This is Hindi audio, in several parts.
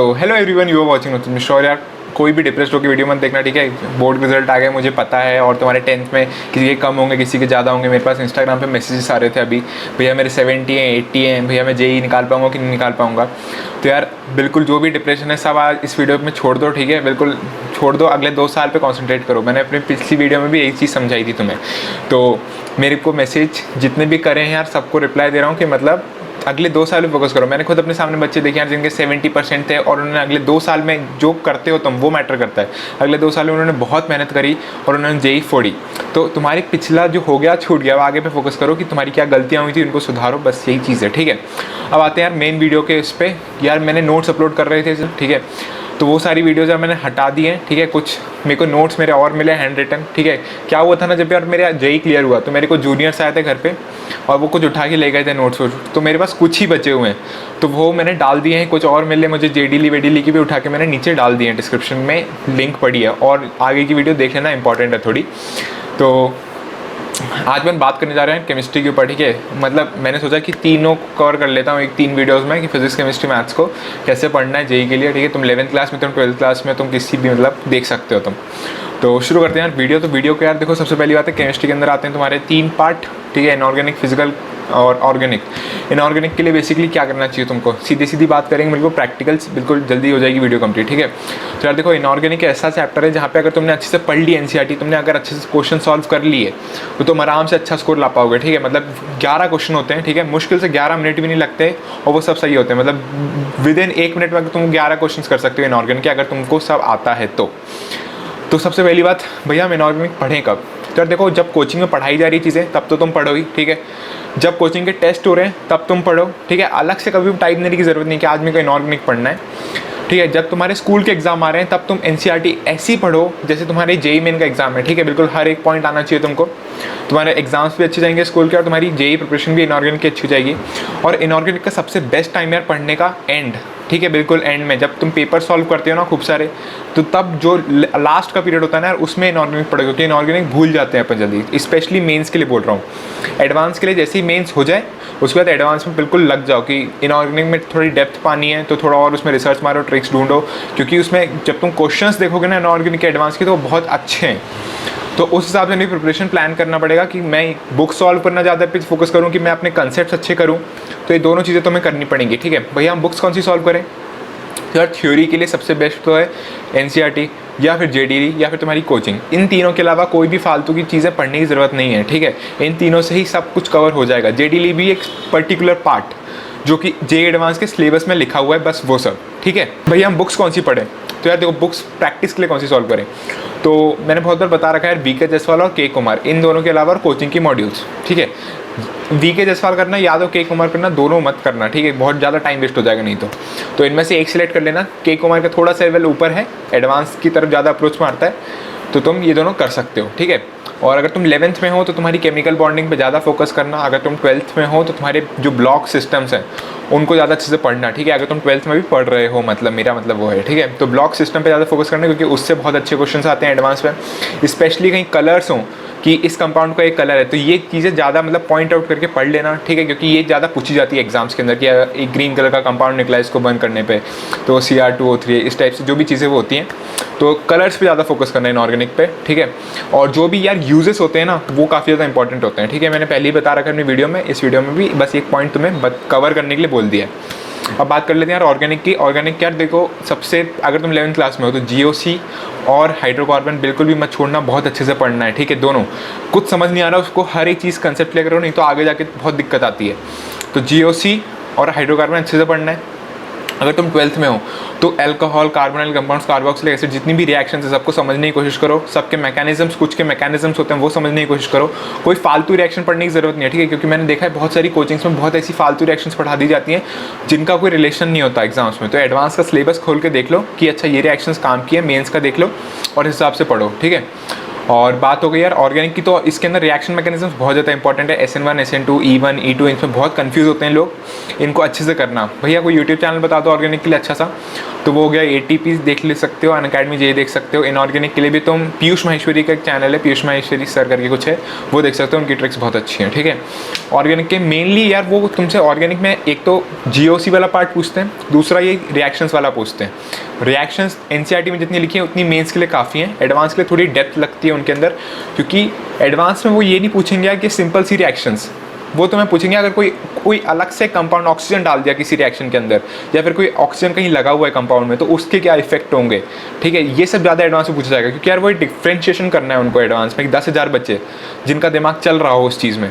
So hello everyone, you are watching नोटिस मिश्रा। यार कोई भी डिप्रेस्ड होकर वीडियो मत देखना, ठीक है। बोर्ड रिजल्ट आ गए मुझे पता है, और तुम्हारे 10th में किसी के कम होंगे किसी के ज़्यादा होंगे। मेरे पास इंस्टाग्राम पे मैसेजेस आ रहे थे अभी, भैया मेरे 70 हैं 80 हैं, भैया मैं जेई निकाल पाऊँगा कि नहीं निकाल पाऊँगा। तो यार बिल्कुल जो भी डिप्रेशन है सब आज इस वीडियो में छोड़ दो, ठीक है। बिल्कुल छोड़ दो, अगले 2 साल पे कॉन्सेंट्रेट करो। मैंने अपनी पिछली वीडियो में भी यही चीज़ समझाई थी तुम्हें। तो मेरे को मैसेज जितने भी करे हैं यार सबको रिप्लाई दे रहा हूँ कि मतलब अगले 2 साल में फोकस करो। मैंने खुद अपने सामने बच्चे देखे यार जिनके 70% थे, और उन्होंने अगले 2 साल में जो करते हो तुम वो मैटर करता है। अगले 2 साल में उन्होंने बहुत मेहनत करी और उन्होंने जेई फोड़ी। तो तुम्हारी पिछला जो हो गया छूट गया, वो आगे पे फोकस करो कि तुम्हारी क्या गलतियाँ हुई थी उनको सुधारो, बस यही चीज़ है, ठीक है। अब आते हैं यार मेन वीडियो के इस पर। यार मैंने नोट्स अपलोड कर रहे थे, ठीक है। तो वो सारी वीडियोज़ यार मैंने हटा दी हैं, ठीक है। कुछ मेरे को नोट्स मेरे और मिले हैंड रिटन, ठीक है। क्या हुआ था ना, जब यार मेरा जेई क्लियर हुआ तो मेरे को जूनियर्स आए थे घर पे और वो कुछ उठा के ले गए थे नोट्स, तो मेरे पास कुछ ही बचे हुए हैं। तो वो मैंने डाल दिए हैं। कुछ और मिले मुझे जेडीली वेडीली की भी उठा के मैंने नीचे डाल दिए हैं, डिस्क्रिप्शन में लिंक पड़ी है, और आगे की वीडियो देख लेना, इंपॉर्टेंट है थोड़ी। तो आज मैं बात करने जा रहे हैं केमिस्ट्री के ऊपर, ठीक है। मतलब मैंने सोचा कि तीनों कवर कर लेता हूँ 3 वीडियोस में, कि फिजिक्स केमिस्ट्री मैथ्स को कैसे पढ़ना है जेई के लिए, ठीक है। तुम 11th क्लास में, तुम 12th क्लास में, तुम किसी भी मतलब देख सकते हो तुम। तो शुरू करते हैं यार वीडियो। तो वीडियो को यार देखो, सबसे पहली बात है केमिस्ट्री के अंदर आते हैं तुम्हारे 3 पार्ट, ठीक है। इनऑर्गेनिक, फिजिकल और ऑर्गेनिक। इनऑर्गेनिक के लिए बेसिकली क्या करना चाहिए तुमको, सीधी सीधी बात करेंगे, बिल्कुल प्रैक्टिकल्स, बिल्कुल जल्दी हो जाएगी वीडियो कंप्लीट, ठीक है। तो यार देखो, इनऑर्गेनिक ऐसा चैप्टर है जहाँ पे अगर तुमने अच्छे से पढ़ ली एनसीईआरटी, तुमने अगर अच्छे से क्वेश्चन सॉल्व कर लिए तो तुम आराम से अच्छा स्कोर ला पाओगे, ठीक है। मतलब 11 क्वेश्चन होते हैं, ठीक है। मुश्किल से 11 मिनट भी नहीं लगते और वो सब सही होते हैं। मतलब विद इन 1 मिनट में अगर तुम 11 क्वेश्चन कर सकते हो इनऑर्गेनिक के, अगर तुमको सब आता है तो सबसे पहली बात, भैया हम इनऑर्गेनिक पढ़ें कब। तो यार देखो, जब कोचिंग में पढ़ाई जा रही चीज़ें तब तो तुम पढ़ो ही, ठीक है। जब कोचिंग के टेस्ट हो रहे हैं तब तुम पढ़ो, ठीक है। अलग से कभी भी टाइम देने की ज़रूरत नहीं कि आज मेरे को इनऑर्गेनिक पढ़ना है, ठीक है। जब तुम्हारे स्कूल के एग्जाम आ रहे हैं तब तुम एनसीईआरटी ऐसी पढ़ो जैसे तुम्हारे जेई मेन का एग्जाम है, ठीक है। बिल्कुल हर एक पॉइंट आना चाहिए तुमको। तुम्हारे एग्जाम्स भी अच्छे जाएंगे स्कूल के, और तुम्हारी जेई प्रिपरेशन भी इनऑर्गेनिक की अच्छी हो जाएगी। और इनऑर्गेनिक का सबसे बेस्ट टाइम यार पढ़ने का एंड, ठीक है, बिल्कुल एंड में, जब तुम पेपर सॉल्व करते हो ना खूब सारे, तो तब जो लास्ट का पीरियड होता है ना यार, उसमें इनऑर्गेनिक पढ़ो, क्योंकि इनऑर्गेनिक भूल जाते हैं अपन जल्दी। स्पेशली मेंस के लिए बोल रहा हूँ। एडवांस के लिए जैसे ही मेंस हो जाए उसके बाद एडवांस में बिल्कुल लग जाओ कि इनऑर्गेनिक में थोड़ी डेप्थ पानी है तो थोड़ा और उसमें रिसर्च मारो, ट्रिक्स ढूंढो, क्योंकि उसमें जब तुम क्वेश्चंस देखोगे ना इनऑर्गेनिक के एडवांस के, तो वो बहुत अच्छे हैं। तो उस हिसाब से मेरी प्रिपरेशन प्लान करना पड़ेगा कि मैं बुक सॉल्व करना ज़्यादा पे फोकस करूँ कि मैं अपने कंसेप्ट अच्छे करूँ। तो ये दोनों चीज़ें तो मैं करनी पड़ेंगी, ठीक है। भैया हम बुक्स कौन सी सॉल्व करें। तो यार थ्योरी के लिए सबसे बेस्ट तो है एनसीईआरटी या फिर जेडीई या फिर तुम्हारी कोचिंग। इन तीनों के अलावा कोई भी फालतू की चीज़ें पढ़ने की ज़रूरत नहीं है, ठीक है। इन तीनों से ही सब कुछ कवर हो जाएगा। जेडीई भी एक पर्टिकुलर पार्ट जो कि जेईई एडवांस के सिलेबस में लिखा हुआ है, बस वो सब, ठीक है। भैया हम बुक्स कौन सी पढ़ें। तो यार देखो, बुक्स प्रैक्टिस के लिए कौन सी सॉल्व करें। तो मैंने बहुत बार बता रखा है वीके जसवाल और के कुमार, इन दोनों के अलावा और कोचिंग की मॉड्यूल्स, ठीक है। वीके जसवाल करना या तो के कुमार करना, दोनों मत करना, ठीक है। बहुत ज़्यादा टाइम वेस्ट हो जाएगा नहीं तो इनमें से एक सिलेक्ट कर लेना। के कुमार का थोड़ा सा लेवल ऊपर है, एडवांस की तरफ ज़्यादा अप्रोच मारता है, तो तुम ये दोनों कर सकते हो, ठीक है। और अगर तुम 11th में हो तो तुम्हारी केमिकल बॉन्डिंग पे ज़्यादा फोकस करना। अगर तुम 12th में हो तो तुम्हारे जो ब्लॉक सिस्टम्स हैं उनको ज़्यादा अच्छे से पढ़ना, ठीक है। अगर तुम 12th में भी पढ़ रहे हो, मतलब मेरा मतलब वो है, ठीक है। तो ब्लॉक सिस्टम पे ज़्यादा फोकस करना, क्योंकि उससे बहुत अच्छे क्वेश्चंस आते हैं एडवांस में। स्पेशली कहीं कलर्स हों कि इस कंपाउंड का एक कलर है, तो ये चीज़ें ज़्यादा मतलब पॉइंट आउट करके पढ़ लेना, ठीक है। क्योंकि ये ज़्यादा पूछी जाती है एग्जाम्स के अंदर कि एक ग्रीन कलर का कंपाउंड निकला है, इसको बर्न करने पे तो Cr2O3, इस टाइप से जो भी चीज़ें वो होती हैं। तो कलर्स पे ज़्यादा फोकस करना है इनऑर्गेनिक पे, ठीक है। और जो भी यार यूजेस होते हैं ना, वो काफ़ी ज़्यादा इंपॉर्टेंट होते हैं, ठीक है। मैंने पहले ही बता रखा है अपनी वीडियो में, इस वीडियो में भी बस एक पॉइंट तुम्हें कवर करने के लिए बोल दिया है। अब बात कर लेते हैं यार ऑर्गेनिक की। ऑर्गेनिक यार देखो, सबसे अगर तुम 11th क्लास में हो तो जीओसी और हाइड्रोकार्बन बिल्कुल भी मत छोड़ना, बहुत अच्छे से पढ़ना है, ठीक है। दोनों कुछ समझ नहीं आ रहा उसको हर एक चीज़ कंसेप्ट क्लियर करो, नहीं तो आगे जाके बहुत दिक्कत आती है। तो जीओसी और हाइड्रोकार्बन अच्छे से पढ़ना है। अगर तुम 12th में हो तो alcohol, carbonyl compounds, carboxylic acid, जितनी भी रिएक्शंस है सबको समझने की कोशिश करो। सबके मैकेनिज्म्स, कुछ के मैकेनिज्म्स होते हैं वो समझने की कोशिश करो। कोई फालतू रिएक्शन पढ़ने की ज़रूरत नहीं है, ठीक है। क्योंकि मैंने देखा है बहुत सारी कोचिंग्स में बहुत ऐसी फालतू रिएक्शंस पढ़ा दी जाती हैं जिनका कोई रिलेशन नहीं होता एग्जाम्स में। तो एडवांस का सिलेबस खोल के देख लो कि अच्छा ये रिएक्शंस काम किए, मेन्स का देख लो और इस हिसाब से पढ़ो, ठीक है। और बात हो गई यार ऑर्गेनिक की, तो इसके अंदर रिएक्शन मैकेनिज्म बहुत ज़्यादा इंपॉर्टेंट है। SN1 SN2 E1 E2 इनमें बहुत कंफ्यूज होते हैं लोग, इनको अच्छे से करना। भैया कोई यूट्यूब चैनल बता दो ऑर्गेनिक के लिए अच्छा सा, तो वो हो गया ATP देख ले सकते हो, अनअकैडमी JEE देख सकते हो। इनऑर्गेनिक के लिए भी तुम पीयूष माहेश्वरी का एक चैनल है, पीयूष माहेश्वरी सर करके कुछ है, वो देख सकते हो, उनकी ट्रिक्स बहुत अच्छी हैं, ठीक है। ऑर्गेनिक के मेनली यार वो तुमसे ऑर्गेनिक में एक तो GOC वाला पार्ट पूछते हैं, दूसरा ये रिएक्शंस वाला पूछते हैं। रिएक्शंस NCERT में जितनी लिखी है उतनी मेंस के लिए काफ़ी हैं, एडवांस के लिए थोड़ी डेप्थ लगती है उनके अंदर, क्योंकि एडवांस में वो ये नहीं पूछेंगे यार कि सिंपल सी रिएक्शंस, वो तुम्हें पूछेंगे अगर कोई अलग से कंपाउंड ऑक्सीजन डाल दिया किसी रिएक्शन के अंदर, या फिर कोई ऑक्सीजन कहीं लगा हुआ है कंपाउंड में, तो उसके क्या इफेक्ट होंगे, ठीक है। ये सब ज़्यादा एडवांस में पूछा जाएगा, क्योंकि यार वो डिफ्रेंशिएशन करना है उनको एडवांस में। 10,000 बच्चे जिनका दिमाग चल रहा हो उस चीज़ में,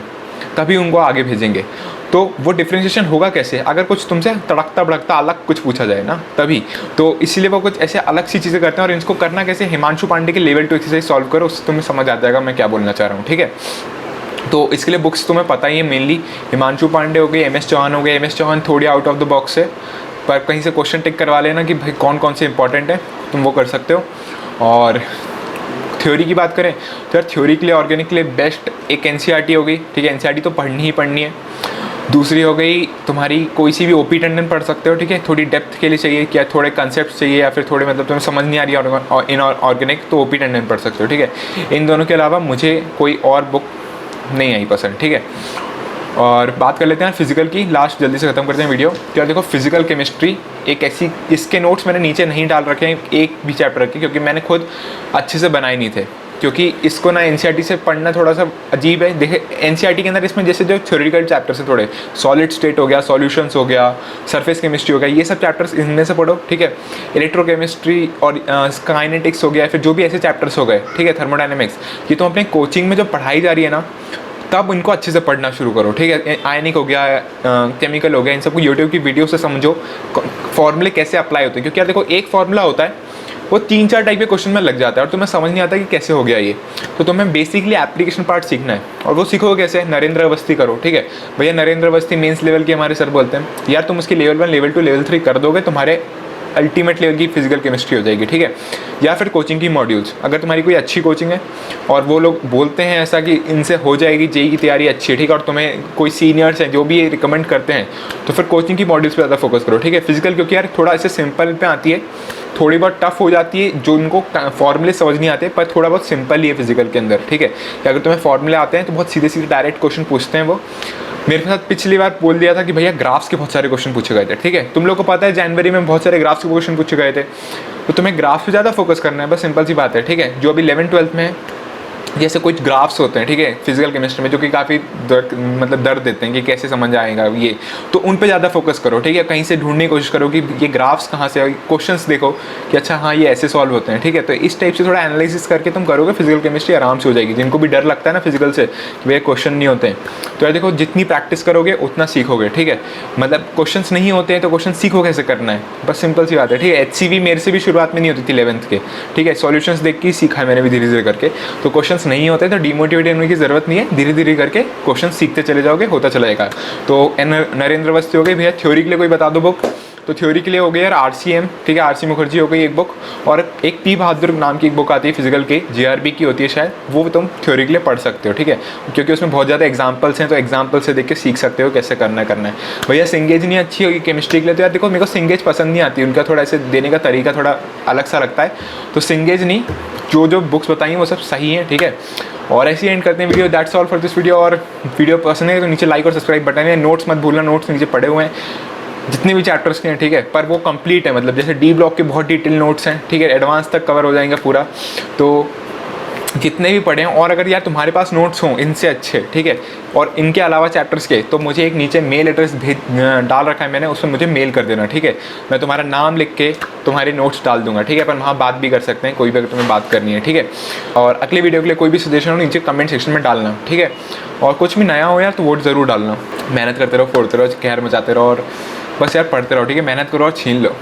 तभी उनको आगे भेजेंगे। तो वो डिफ्रेंशिएशन होगा कैसे, अगर कुछ तुमसे तड़कता भड़कता अलग कुछ पूछा जाए ना, तभी। तो इसीलिए वो कुछ ऐसे अलग सी चीज़ें करते हैं, और इसको करना कैसे, हिमांशु पांडे के लेवल 2 एक्सरसाइज सॉल्व करो, उससे तुम्हें समझ आ जाएगा मैं क्या बोलना चाह रहा हूँ, ठीक है। तो इसके लिए बुक्स तुम्हें पता ही है, मेनली हिमांशु पांडे हो गए, MS चौहान हो गए। MS चौहान थोड़ी आउट ऑफ द बॉक्स है, पर कहीं से क्वेश्चन टिक करवा लेना कि भाई कौन कौन से इंपॉर्टेंट है, तुम वो कर सकते हो। और थ्योरी की बात करें तो यार थ्योरी के लिए ऑर्गेनिक के लिए बेस्ट एक NCERT हो गई, ठीक है। NCERT तो पढ़नी ही पढ़नी है। दूसरी हो गई तुम्हारी कोई सी भी OP टंडन पढ़ सकते हो, ठीक है। थोड़ी डेप्थ के लिए चाहिए, क्या थोड़े कंसेप्ट चाहिए, या फिर थोड़े मतलब तुम्हें समझ नहीं आ रही है इन ऑर्गेनिक, तो OP टंडन पढ़ सकते हो, ठीक है। इन दोनों के अलावा मुझे कोई और बुक नहीं आई पसंद, ठीक है। और बात कर लेते हैं फिजिकल की, लास्ट जल्दी से ख़त्म करते हैं वीडियो। तो यार देखो फिजिकल केमिस्ट्री एक ऐसी, इसके नोट्स मैंने नीचे नहीं डाल रखे हैं एक भी चैप्टर के, क्योंकि मैंने खुद अच्छे से बनाए नहीं थे, क्योंकि इसको ना NCERT से पढ़ना थोड़ा सा अजीब है। देखे NCERT के अंदर इसमें जैसे जो थ्योरेटिकल चैप्टर्स हैं थोड़े, सॉलिड स्टेट हो गया, सॉल्यूशंस हो गया, सरफेस केमिस्ट्री हो गया, ये सब चैप्टर्स इनमें से पढ़ो, ठीक है। इलेक्ट्रोकेमिस्ट्री और काइनेटिक्स हो गया, फिर जो भी ऐसे चैप्टर्स हो गए, ठीक है, थर्मोडायनेमिक्स, ये तो अपने कोचिंग में जो पढ़ाई जा रही है ना, तब इनको अच्छे से पढ़ना शुरू करो, ठीक है। आयनिक हो गया, केमिकल हो गया, इन सबको यूट्यूब की वीडियो से समझो, फॉर्मूले कैसे अप्लाई होते हैं। क्योंकि यार देखो एक फॉर्मूला होता है, वो 3-4 टाइप के क्वेश्चन में लग जाता है, और तुम्हें समझ नहीं आता कि कैसे हो गया ये। तो तुम्हें बेसिकली एप्लीकेशन पार्ट सीखना है, और वो सीखोगे कैसे, नरेंद्र अवस्थी करो, ठीक है। भैया नरेंद्र अवस्थी मेंस लेवल के हमारे सर बोलते हैं, यार तुम उसकी लेवल 1 लेवल 2 लेवल 3 कर दोगे, तुम्हारे अल्टीमेट लेवल की फिजिकल केमिस्ट्री हो जाएगी, ठीक है। या फिर कोचिंग की मॉड्यूल्स, अगर तुम्हारी कोई अच्छी कोचिंग है और वो लोग बोलते हैं ऐसा कि इनसे हो जाएगी JEE की तैयारी अच्छी है, ठीक है, और तुम्हें कोई सीनियर्स हैं जो भी ये रिकमेंड करते हैं, तो फिर कोचिंग की मॉड्यूल्स पे ज़्यादा फोकस करो, ठीक है। फिजिकल क्योंकि यार थोड़ा ऐसे सिंपल पे आती है, थोड़ी बहुत टफ हो जाती है, जो उनको फॉर्मूले समझ नहीं आते, पर थोड़ा बहुत सिंपल ही है फिजिकल के अंदर, ठीक है। कि अगर तुम्हें फॉर्मूले आते हैं तो बहुत सीधे सीधे डायरेक्ट क्वेश्चन पूछते हैं वो। मेरे साथ पिछली बार बोल दिया था कि भैया ग्राफ्स के बहुत सारे क्वेश्चन पूछे गए थे, ठीक है। तुम लोग को पता है जनवरी में बहुत सारे ग्राफ्स के क्वेश्चन पूछे गए थे, तो तुम्हें ग्राफ्स पे ज़्यादा फोकस करना है, बस सिंपल सी बात है, ठीक है। जो अभी 11th-12th में है, जैसे कुछ ग्राफ्स होते हैं, ठीक है, फिजिकल केमिस्ट्री में, जो कि काफ़ी दर्द देते हैं कि कैसे समझ आएगा ये, तो उन पे ज़्यादा फोकस करो, ठीक है। कहीं से ढूंढने की कोशिश करो कि ये ग्राफ्स कहाँ से, क्वेश्चंस देखो कि अच्छा हाँ ये ऐसे सॉल्व होते हैं, ठीक है। तो इस टाइप से थोड़ा एनालिसिस करके तुम करोगे, फिजिकल केमिस्ट्री आराम से हो जाएगी। जिनको भी डर लगता है ना फिजिकल से कि भैया क्वेश्चन नहीं होते हैं, तो यार देखो जितनी प्रैक्टिस करोगे उतना सीखोगे, ठीक है। मतलब क्वेश्चन नहीं होते हैं तो क्वेश्चन सीखो कैसे करना है, बस सिंपल सी बात है, ठीक है। HCV मेरे से भी शुरुआत में नहीं होती थी 11th के, ठीक है। सॉल्यूशंस देख के सीखा है मैंने भी धीरे धीरे करके। तो क्वेश्चंस नहीं होते तो डिमोटिवेट होने की ज़रूरत नहीं है, धीरे धीरे करके क्वेश्चन सीखते चले जाओगे, होता चला जाएगा। तो नरेंद्र अवस्थी हो गई। भैया थ्योरी के लिए कोई बता दो बुक, तो थ्योरी के लिए हो गई यार RCM, ठीक है, RC मुखर्जी हो गई एक बुक, और एक P बहादुर नाम की एक बुक आती है फिजिकल की, JRB की होती है शायद, वो तुम थ्योरी के लिए पढ़ सकते हो, ठीक है। क्योंकि उसमें बहुत ज़्यादा एग्जाम्पल्स हैं, तो एग्जाम्पल से देख के सीख सकते हो कैसे करना है। भैया सिंगेज नहीं अच्छी होगी केमिस्ट्री के लिए, तो यार देखो मेरे को सिंगेज पसंद नहीं आती, उनका थोड़ा ऐसे देने का तरीका थोड़ा अलग सा लगता है, तो सिंगेज नहीं, जो बुक्स बताई हैं वो सब सही हैं, ठीक है। और ऐसे ही एंड करते हैं video. That's all for this video. और वीडियो पसंद है तो नीचे लाइक और सब्सक्राइब बटन है। नोट्स मत भूलना, नोट्स नीचे पड़े हुए हैं जितने भी चैप्टर्स के हैं, ठीक है, पर वो कंप्लीट है, मतलब जैसे D ब्लॉक के बहुत डिटेल नोट्स हैं, ठीक है, एडवांस तक कवर हो जाएंगे पूरा, तो जितने भी पढ़े हैं। और अगर यार तुम्हारे पास नोट्स हों इनसे अच्छे, ठीक है, और इनके अलावा चैप्टर्स के, तो मुझे एक नीचे मेल एड्रेस डाल रखा है मैंने, उसमें मुझे मेल कर देना, ठीक है। मैं तुम्हारा नाम लिख के तुम्हारे नोट्स डाल दूंगा, ठीक है। पर वहाँ बात भी कर सकते हैं, कोई भी अगर तुम्हें बात करनी है, ठीक है। और अगले वीडियो के लिए कोई भी सजेशन हो नीचे कमेंट सेक्शन में डालना, ठीक है। और कुछ भी नया हो यार तो वोट ज़रूर डालना। मेहनत करते रहो, फोड़ते रहो, कहर मचाते रहो, और बस यार पढ़ते रहो, ठीक है। मेहनत करो और छीन लो।